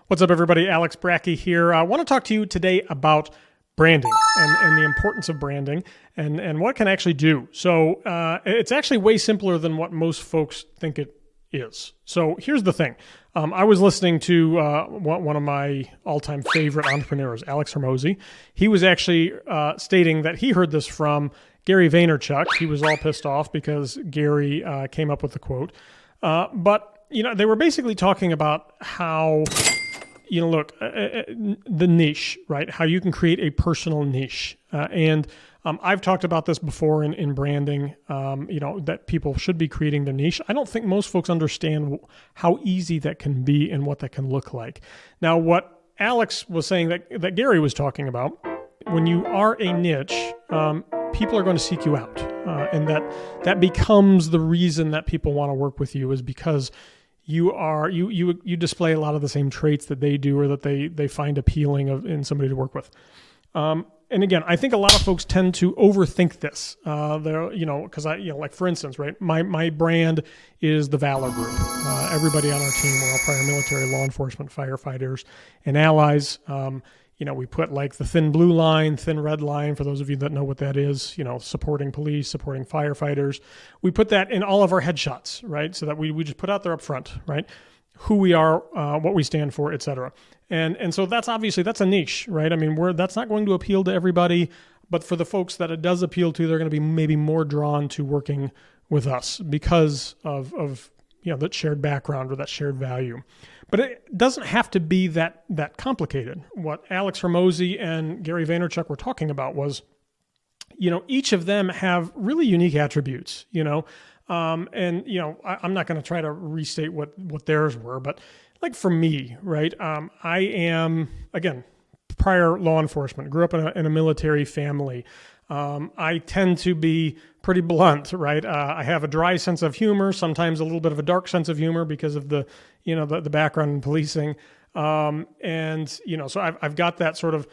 What's up, everybody? Alex Brackey here. I want to talk to you today about branding and the importance of branding and what it can actually do. So it's actually way simpler than what most folks think it is. So here's the thing. I was listening to one of my all-time favorite entrepreneurs, Alex Hormozi. He was actually stating that he heard this from Gary Vaynerchuk. He was all pissed off because Gary came up with the quote. But they were basically talking about how look, the niche, right? How you can create a personal niche. And I've talked about this before in branding, that people should be creating their niche. I don't think most folks understand how easy that can be and what that can look like. Now, what Alex was saying that Gary was talking about, when you are a niche, people are going to seek you out. And that becomes the reason that people want to work with you, is because you display a lot of the same traits that they do, or that they find appealing in somebody to work with. And again, I think a lot of folks tend to overthink this. Because like for instance, right, my brand is the Valor Group. Everybody on our team, we're all prior military, law enforcement, firefighters, and allies. We put like the thin blue line, thin red line, for those of you that know what that is, supporting police, supporting firefighters. We put that in all of our headshots, right? So that we just put out there up front, right? Who we are, what we stand for, et cetera. And so that's a niche, right? I mean, that's not going to appeal to everybody, but for the folks that it does appeal to, they're going to be maybe more drawn to working with us because of that shared background or that shared value. But it doesn't have to be that complicated. What Alex Hormozi and Gary Vaynerchuk were talking about was, each of them have really unique attributes, I'm not going to try to restate what theirs were, but like for me, right, I am, again, prior law enforcement, grew up in a military family. I tend to be pretty blunt, right? I have a dry sense of humor, sometimes a little bit of a dark sense of humor because of the background in policing. So I've got that sort of,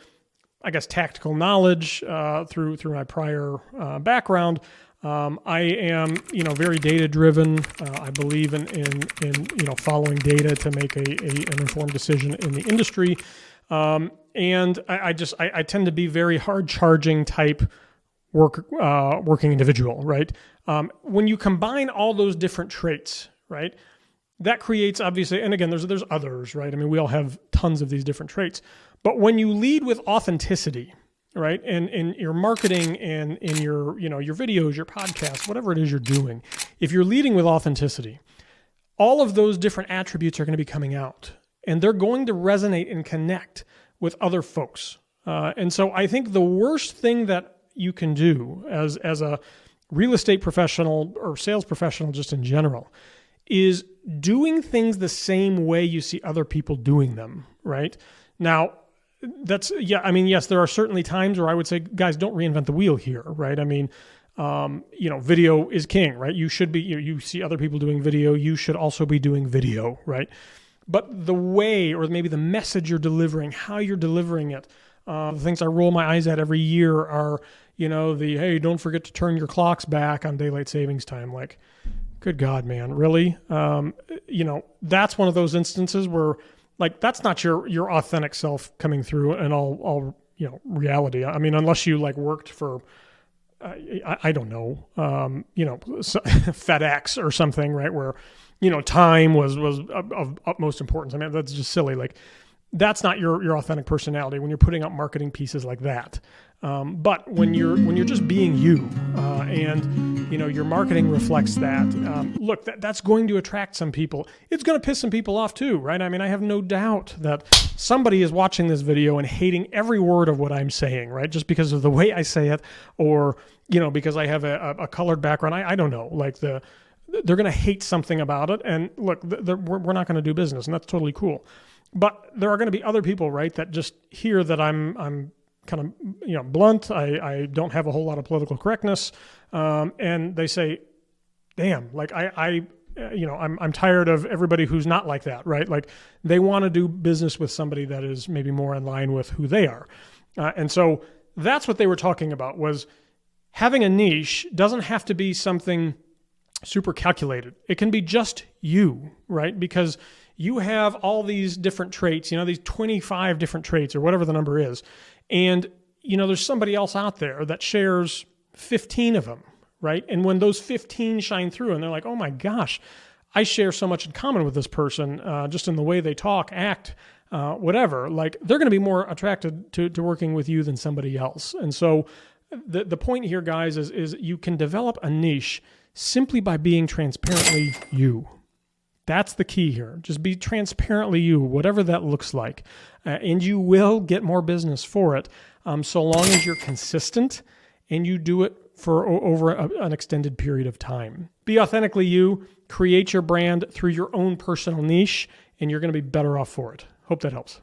I guess, tactical knowledge through my prior background. I am, very data driven. I believe in following data to make an informed decision in the industry. And I tend to be very hard charging type working individual, right? When you combine all those different traits, right, that creates, obviously, and again, there's others, right? I mean, we all have tons of these different traits, but when you lead with authenticity, right, and in your marketing and in your videos, your podcasts, whatever it is you're doing, if you're leading with authenticity, all of those different attributes are going to be coming out, and they're going to resonate and connect with other folks. And so I think the worst thing that you can do as a real estate professional or sales professional just in general is doing things the same way you see other people doing them, right? Now, yes, there are certainly times where I would say, guys, don't reinvent the wheel here, right? I mean, video is king, right? You should be, you see other people doing video, you should also be doing video, right? But the way, or maybe the message you're delivering, how you're delivering it, the things I roll my eyes at every year are, hey, don't forget to turn your clocks back on daylight savings time. Like, good God, man, really? That's one of those instances where, like, that's not your authentic self coming through in all reality. I mean, unless you like worked for, I don't know, FedEx or something, right? Where, time was of utmost importance. I mean, that's just silly. Like, that's not your authentic personality when you're putting out marketing pieces like that. But when you're just being you, and your marketing reflects that, look, that's going to attract some people. It's going to piss some people off too, right? I mean, I have no doubt that somebody is watching this video and hating every word of what I'm saying, right? Just because of the way I say it, or because I have a colored background. I don't know, like they're going to hate something about it. And look, we're not going to do business, and that's totally cool. But there are going to be other people, right, that just hear that I'm kind of, blunt. I don't have a whole lot of political correctness. And they say, damn, like I'm tired of everybody who's not like that, right? Like they want to do business with somebody that is maybe more in line with who they are. And so that's what they were talking about, was having a niche doesn't have to be something super calculated. It can be just you, right? Because you have all these different traits, these 25 different traits or whatever the number is. And, there's somebody else out there that shares 15 of them, right? And when those 15 shine through and they're like, oh my gosh, I share so much in common with this person, just in the way they talk, act, whatever, like they're going to be more attracted to working with you than somebody else. And so the point here, guys, is you can develop a niche simply by being transparently you. That's the key here. Just be transparently you, whatever that looks like. And you will get more business for it, so long as you're consistent and you do it for over an extended period of time. Be authentically you, create your brand through your own personal niche, and you're going to be better off for it. Hope that helps.